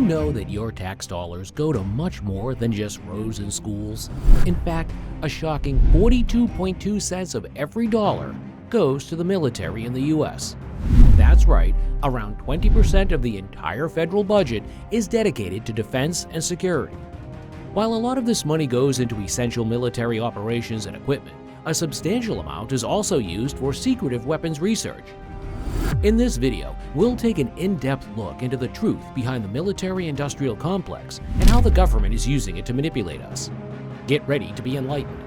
know that your tax dollars go to much more than just roads and schools? In fact, a shocking 42.2 cents of every dollar goes to the military in the U.S. That's right, around 20% of the entire federal budget is dedicated to defense and security. While a lot of this money goes into essential military operations and equipment, a substantial amount is also used for secretive weapons research. In this video, we'll take an in-depth look into the truth behind the military-industrial complex and how the government is using it to manipulate us. Get ready to be enlightened.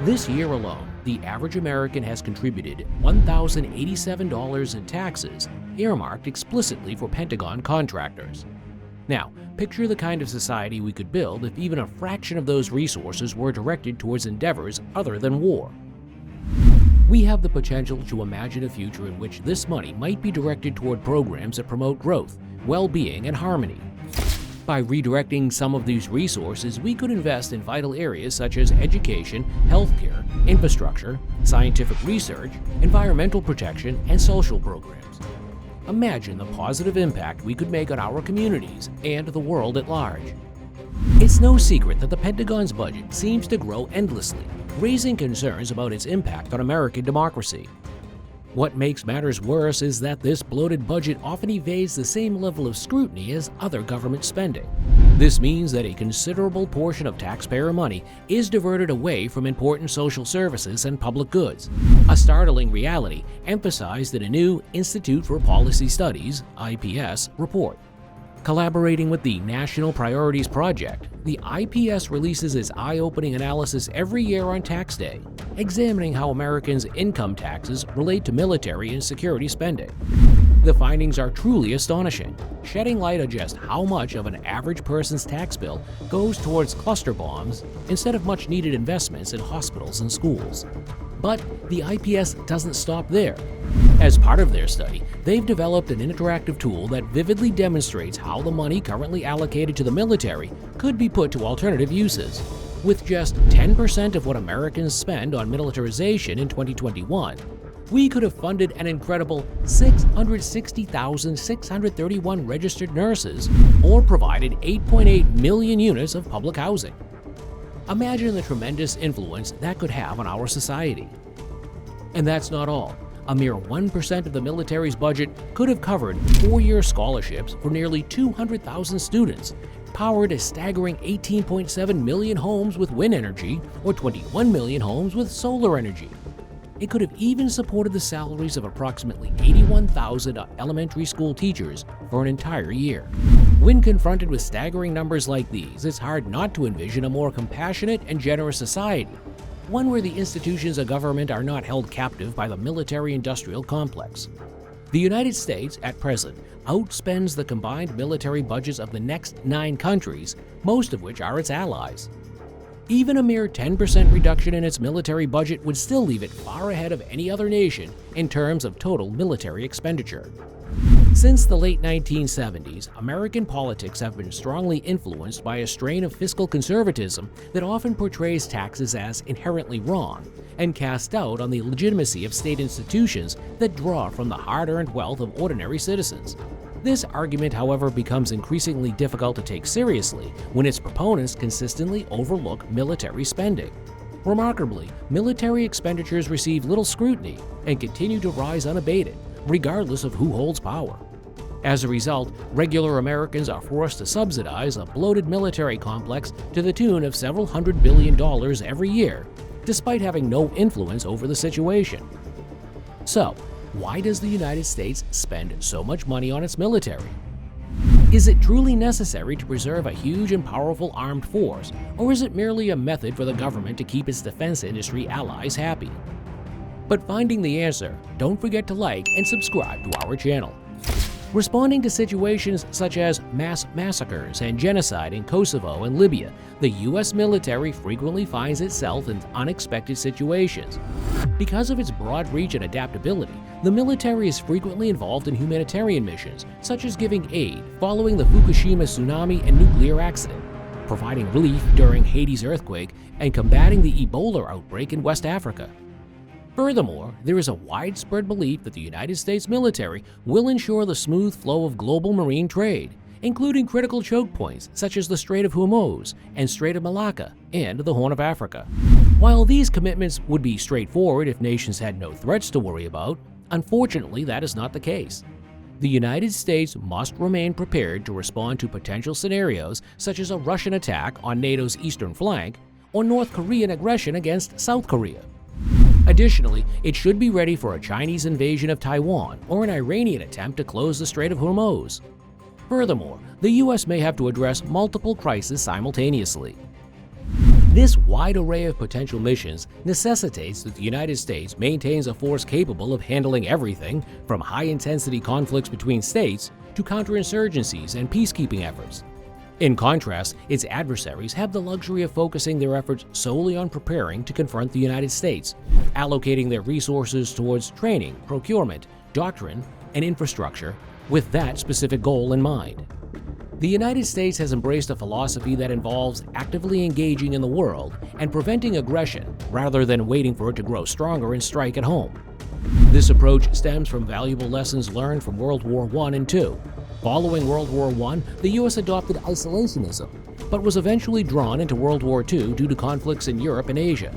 This year alone, the average American has contributed $1,087 in taxes, earmarked explicitly for Pentagon contractors. Now, picture the kind of society we could build if even a fraction of those resources were directed towards endeavors other than war. We have the potential to imagine a future in which this money might be directed toward programs that promote growth, well-being, and harmony. By redirecting some of these resources, we could invest in vital areas such as education, healthcare, infrastructure, scientific research, environmental protection, and social programs. Imagine the positive impact we could make on our communities and the world at large. It's no secret that the Pentagon's budget seems to grow endlessly, raising concerns about its impact on American democracy. What makes matters worse is that this bloated budget often evades the same level of scrutiny as other government spending. This means that a considerable portion of taxpayer money is diverted away from important social services and public goods, a startling reality emphasized in a new Institute for Policy Studies (IPS) report. Collaborating with the National Priorities Project, the IPS releases its eye-opening analysis every year on Tax Day, examining how Americans' income taxes relate to military and security spending. The findings are truly astonishing, shedding light on just how much of an average person's tax bill goes towards cluster bombs instead of much-needed investments in hospitals and schools. But the IPS doesn't stop there. As part of their study, they've developed an interactive tool that vividly demonstrates how the money currently allocated to the military could be put to alternative uses. With just 10% of what Americans spend on militarization in 2021, we could have funded an incredible 660,631 registered nurses or provided 8.8 million units of public housing. Imagine the tremendous influence that could have on our society. And that's not all. A mere 1% of the military's budget could have covered 4-year scholarships for nearly 200,000 students, powered a staggering 18.7 million homes with wind energy or 21 million homes with solar energy. It could have even supported the salaries of approximately 81,000 elementary school teachers for an entire year. When confronted with staggering numbers like these, it's hard not to envision a more compassionate and generous society, one where the institutions of government are not held captive by the military-industrial complex. The United States, at present, outspends the combined military budgets of the next 9 countries, most of which are its allies. Even a mere 10% reduction in its military budget would still leave it far ahead of any other nation in terms of total military expenditure. Since the late 1970s, American politics have been strongly influenced by a strain of fiscal conservatism that often portrays taxes as inherently wrong and casts doubt on the legitimacy of state institutions that draw from the hard-earned wealth of ordinary citizens. This argument, however, becomes increasingly difficult to take seriously when its proponents consistently overlook military spending. Remarkably, military expenditures receive little scrutiny and continue to rise unabated, regardless of who holds power. As a result, regular Americans are forced to subsidize a bloated military complex to the tune of several $100 billion every year, despite having no influence over the situation. So, why does the United States spend so much money on its military? Is it truly necessary to preserve a huge and powerful armed force, or is it merely a method for the government to keep its defense industry allies happy? But finding the answer, don't forget to like and subscribe to our channel. Responding to situations such as mass massacres and genocide in Kosovo and Libya, the U.S. military frequently finds itself in unexpected situations. Because of its broad reach and adaptability, the military is frequently involved in humanitarian missions, such as giving aid following the Fukushima tsunami and nuclear accident, providing relief during Haiti's earthquake, and combating the Ebola outbreak in West Africa. Furthermore, there is a widespread belief that the United States military will ensure the smooth flow of global marine trade, including critical choke points such as the Strait of Hormuz and Strait of Malacca and the Horn of Africa. While these commitments would be straightforward if nations had no threats to worry about, unfortunately that is not the case. The United States must remain prepared to respond to potential scenarios such as a Russian attack on NATO's eastern flank or North Korean aggression against South Korea. Additionally, it should be ready for a Chinese invasion of Taiwan or an Iranian attempt to close the Strait of Hormuz. Furthermore, the U.S. may have to address multiple crises simultaneously. This wide array of potential missions necessitates that the United States maintains a force capable of handling everything from high-intensity conflicts between states to counterinsurgencies and peacekeeping efforts. In contrast, its adversaries have the luxury of focusing their efforts solely on preparing to confront the United States, allocating their resources towards training, procurement, doctrine, and infrastructure with that specific goal in mind. The United States has embraced a philosophy that involves actively engaging in the world and preventing aggression rather than waiting for it to grow stronger and strike at home. This approach stems from valuable lessons learned from World War I and II. Following World War I, the U.S. adopted isolationism, but was eventually drawn into World War II due to conflicts in Europe and Asia.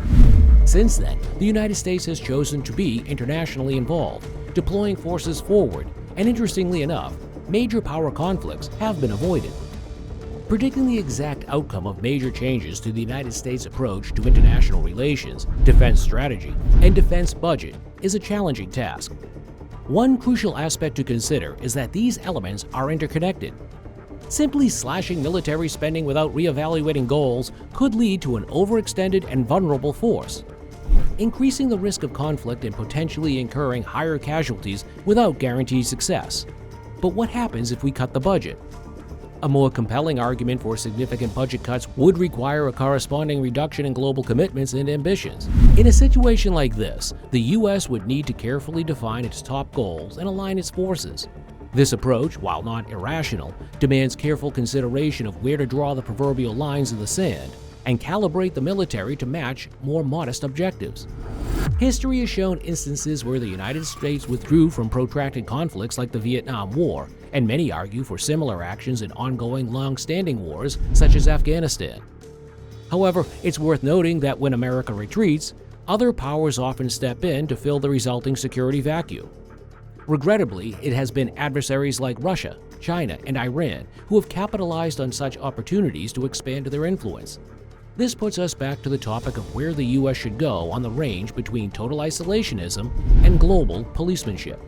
Since then, the United States has chosen to be internationally involved, deploying forces forward, and interestingly enough, major power conflicts have been avoided. Predicting the exact outcome of major changes to the United States' approach to international relations, defense strategy, and defense budget is a challenging task. One crucial aspect to consider is that these elements are interconnected. Simply slashing military spending without reevaluating goals could lead to an overextended and vulnerable force, increasing the risk of conflict and potentially incurring higher casualties without guaranteed success. But what happens if we cut the budget? A more compelling argument for significant budget cuts would require a corresponding reduction in global commitments and ambitions. In a situation like this, the U.S. would need to carefully define its top goals and align its forces. This approach, while not irrational, demands careful consideration of where to draw the proverbial lines in the sand and calibrate the military to match more modest objectives. History has shown instances where the United States withdrew from protracted conflicts like the Vietnam War, and many argue for similar actions in ongoing long-standing wars such as Afghanistan. However, it's worth noting that when America retreats, other powers often step in to fill the resulting security vacuum. Regrettably, it has been adversaries like Russia, China, and Iran who have capitalized on such opportunities to expand their influence. This puts us back to the topic of where the U.S. should go on the range between total isolationism and global policemanship.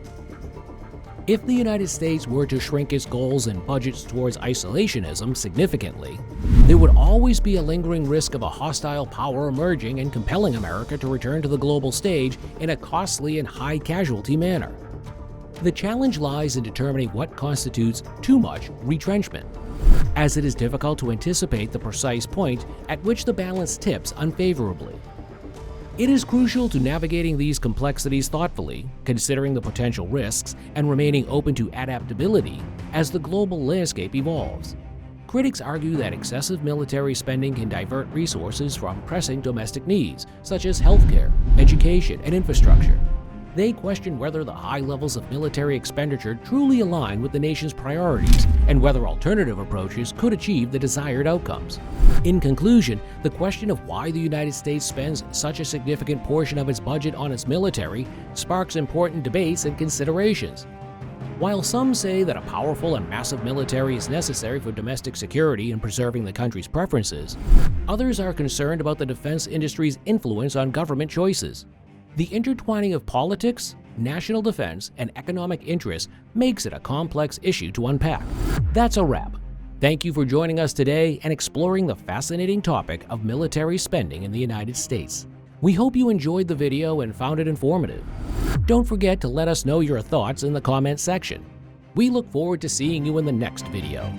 If the United States were to shrink its goals and budgets towards isolationism significantly, there would always be a lingering risk of a hostile power emerging and compelling America to return to the global stage in a costly and high-casualty manner. The challenge lies in determining what constitutes too much retrenchment, as it is difficult to anticipate the precise point at which the balance tips unfavorably. It is crucial to navigating these complexities thoughtfully, considering the potential risks and remaining open to adaptability as the global landscape evolves. Critics argue that excessive military spending can divert resources from pressing domestic needs, such as healthcare, education, and infrastructure. They question whether the high levels of military expenditure truly align with the nation's priorities and whether alternative approaches could achieve the desired outcomes. In conclusion, the question of why the United States spends such a significant portion of its budget on its military sparks important debates and considerations. While some say that a powerful and massive military is necessary for domestic security and preserving the country's preferences, others are concerned about the defense industry's influence on government choices. The intertwining of politics, national defense, and economic interests makes it a complex issue to unpack. That's a wrap. Thank you for joining us today and exploring the fascinating topic of military spending in the United States. We hope you enjoyed the video and found it informative. Don't forget to let us know your thoughts in the comments section. We look forward to seeing you in the next video.